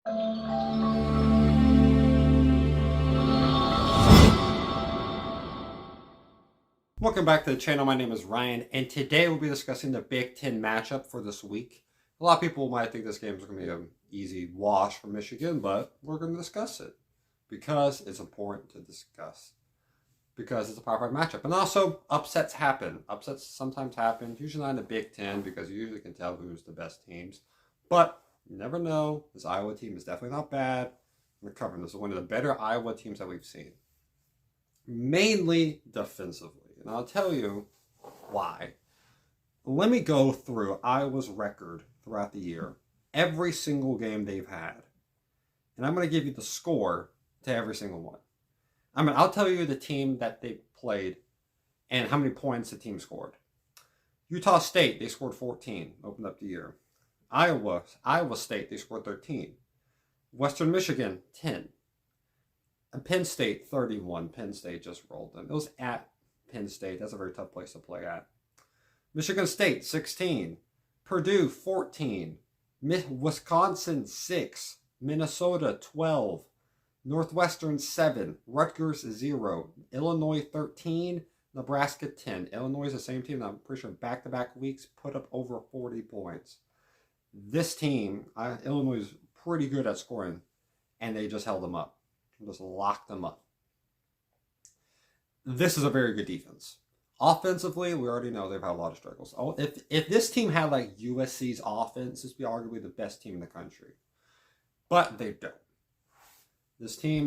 Welcome back to the channel. My name is Ryan, and today we'll be discussing the Big Ten matchup for this week. A lot of people might think this game is going to be an easy wash for Michigan, but we're going to discuss it because it's important to discuss. Because it's a power 5 matchup. And also, upsets happen. Upsets sometimes happen, usually not in the Big Ten because you usually can tell who's the best teams. But you never know. This Iowa team is definitely not bad. We're covering this is one of the better Iowa teams that we've seen. Mainly defensively. And I'll tell you why. Let me go through Iowa's record throughout the year. Every single game they've had. And I'm going to give you the score to every single one. I'll tell you the team that they played and how many points the team scored. Utah State, they scored 14, opened up the year. Iowa State, they scored 13. Western Michigan, 10. And Penn State, 31. Penn State just rolled them. It was at Penn State. That's a very tough place to play at. Michigan State, 16. Purdue, 14. Wisconsin, 6. Minnesota, 12. Northwestern, 7. Rutgers, 0. Illinois, 13. Nebraska, 10. Illinois is the same team that I'm pretty sure back-to-back weeks put up over 40 points. This team, Illinois is pretty good at scoring, and they just held them up. Just locked them up. This is a very good defense. Offensively, we already know they've had a lot of struggles. If this team had like USC's offense, this would be arguably the best team in the country. But they don't. This team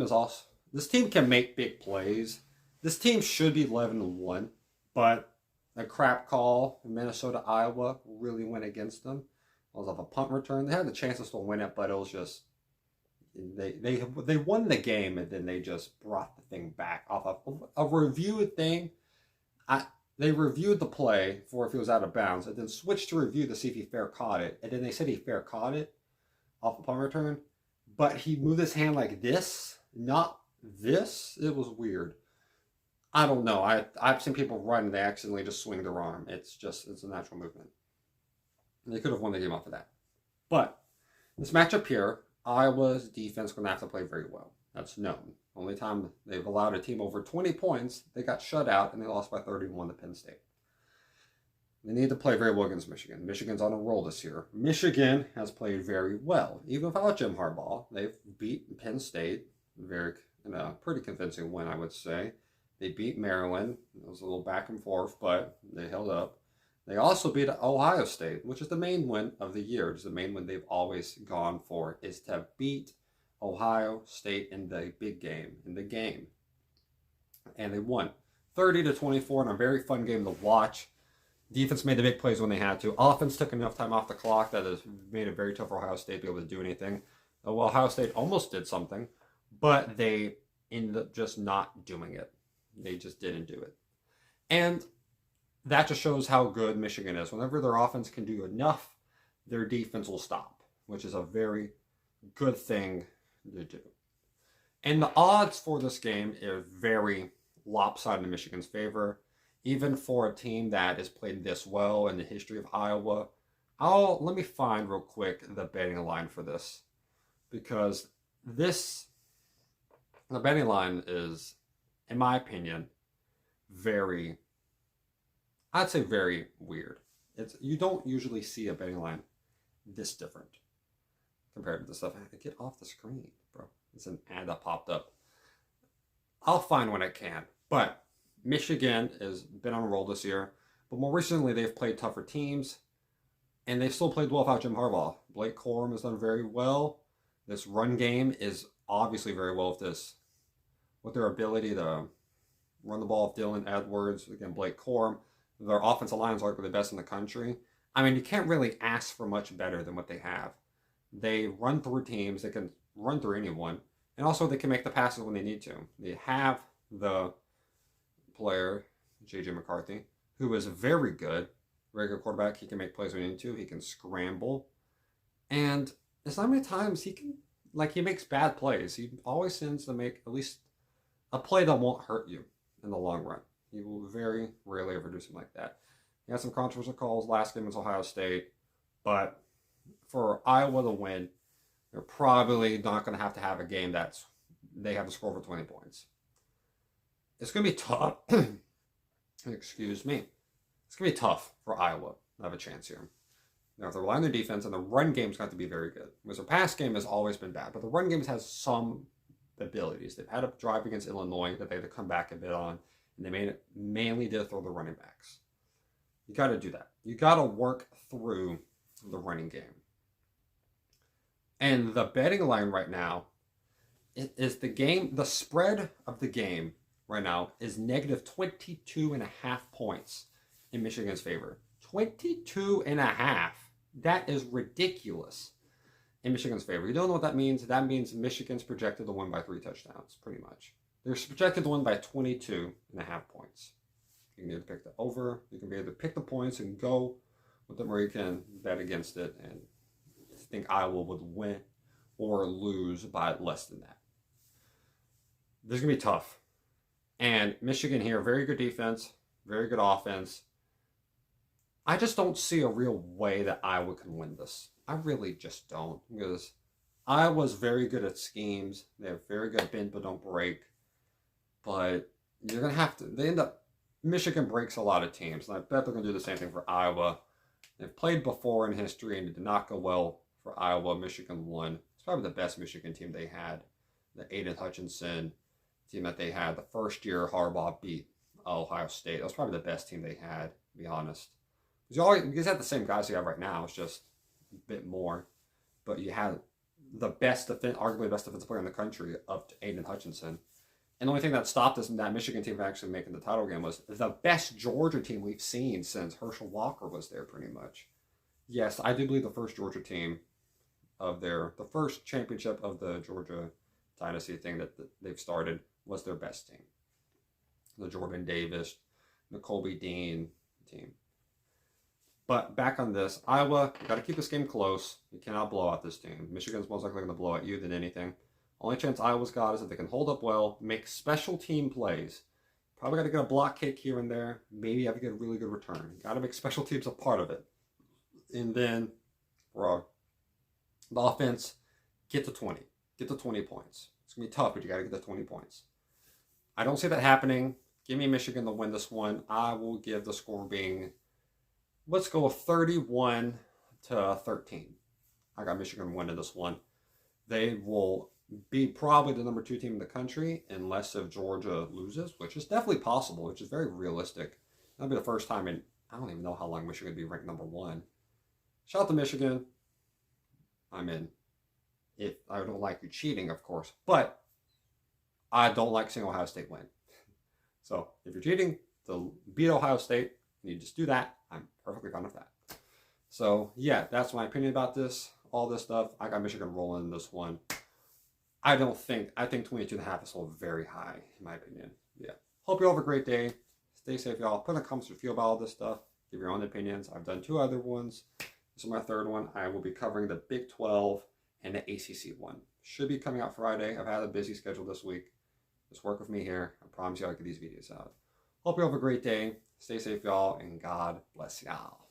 can make big plays. This team should be 11-1, but a crap call in Minnesota, Iowa really went against them. It was off a punt return. They had the chance to still win it, but it was just they won the game and then they just brought the thing back off of a reviewed thing. They reviewed the play for if it was out of bounds and then switched to review to see if he fair caught it. And then they said he fair caught it off a punt return. But he moved his hand like this, not this. It was weird. I don't know. I've seen people run and they accidentally just swing their arm. It's a natural movement. And they could have won the game off of that. But this matchup here, Iowa's defense is going to have to play very well. That's known. Only time they've allowed a team over 20 points, they got shut out and they lost by 31 to Penn State. They need to play very well against Michigan. Michigan's on a roll this year. Michigan has played very well. Even without Jim Harbaugh, they've beat Penn State in a pretty convincing win, I would say. They beat Maryland. It was a little back and forth, but they held up. They also beat Ohio State, which is the main win of the year. It's the main win they've always gone for, is to beat Ohio State in the big game, And they won 30-24 in a very fun game to watch. Defense made the big plays when they had to. Offense took enough time off the clock that has made it very tough for Ohio State to be able to do anything. Well, Ohio State almost did something, but they ended up just not doing it. They just didn't do it. And that just shows how good Michigan is. Whenever their offense can do enough, their defense will stop, which is a very good thing to do. And the odds for this game are very lopsided in Michigan's favor. Even for a team that has played this well in the history of Iowa. Let me find real quick the betting line for this. Because the betting line is, in my opinion, I'd say very weird. You don't usually see a betting line this different compared to the stuff. I have to get off the screen, bro. It's an ad that popped up. I'll find when I can. But Michigan has been on a roll this year. But more recently, they've played tougher teams. And they've still played well without Jim Harbaugh. Blake Corum has done very well. This run game is obviously very well with their ability to run the ball with Dylan Edwards, again, Blake Corum. Their offensive line is arguably the best in the country. You can't really ask for much better than what they have. They run through teams. They can run through anyone. And also, they can make the passes when they need to. They have the player, J.J. McCarthy, who is very good quarterback. He can make plays when he needs to. He can scramble. And there's not many times he makes bad plays. He always tends to make at least a play that won't hurt you in the long run. He will very rarely ever do something like that. He had some controversial calls last game against Ohio State, but for Iowa to win, they're probably not going to have a game that's they have to score over 20 points. It's going to be tough. Excuse me. It's going to be tough for Iowa to have a chance here. Now, if they rely on their defense, and the run game's got to be very good. Because their pass game has always been bad, but the run game has some abilities. They've had a drive against Illinois that they had to come back a bit on, and they mainly did throw the running backs. You got to do that. You got to work through the running game. And the betting line right now is the spread of the game right now is negative 22.5 points in Michigan's favor. 22.5. That is ridiculous in Michigan's favor. You don't know what that means? That means Michigan's projected to win by 3 touchdowns, pretty much. They're projected to win by 22.5 points. You can either pick the over, you can either pick the points and go with them, or you can bet against it and think Iowa would win or lose by less than that. This is going to be tough. And Michigan here, very good defense, very good offense. I just don't see a real way that Iowa can win this. I really just don't. Because Iowa's very good at schemes. They have very good bend but don't break. But you're going to have to... Michigan breaks a lot of teams. And I bet they're going to do the same thing for Iowa. They've played before in history and it did not go well for Iowa. Michigan won. It's probably the best Michigan team they had. The Aidan Hutchinson team that they had. The first year Harbaugh beat Ohio State. That was probably the best team they had, to be honest. You guys have the same guys you have right now. It's just a bit more. But you had the best, arguably the best defensive player in the country up to Aidan Hutchinson. And the only thing that stopped us in that Michigan team from actually making the title game was the best Georgia team we've seen since Herschel Walker was there, pretty much. Yes, I do believe the first Georgia team the first championship of the Georgia dynasty thing that they've started was their best team. The Jordan Davis, the Colby Dean team. But back on this, Iowa, you got to keep this game close. You cannot blow out this team. Michigan's most likely going to blow at you than anything. Only chance Iowa's got is if they can hold up well, make special team plays. Probably got to get a block kick here and there. Maybe have to get a really good return. Got to make special teams a part of it. And then for the offense, get to 20. Get to 20 points. It's going to be tough, but you got to get to 20 points. I don't see that happening. Give me Michigan to win this one. I will give the score being... Let's go 31-13. I got Michigan winning this one. They will be probably the number 2 team in the country unless if Georgia loses, which is definitely possible, which is very realistic. That'll be the first time in, I don't even know how long Michigan will be ranked number 1. Shout out to Michigan. I'm in. If I don't like you cheating, of course, but I don't like seeing Ohio State win. So if you're cheating to beat Ohio State, you just do that. I'm perfectly fine with that. So, yeah, that's my opinion about this. All this stuff. I got Michigan rolling in this one. I think 22.5 is still very high, in my opinion. Yeah. Hope you all have a great day. Stay safe, y'all. Put in the comments what you feel about all this stuff. Give your own opinions. I've done 2 other ones. This is my 3rd one. I will be covering the Big 12 and the ACC one. Should be coming out Friday. I've had a busy schedule this week. Just work with me here. I promise you I'll get these videos out. Hope you all have a great day. Stay safe, y'all, and God bless y'all.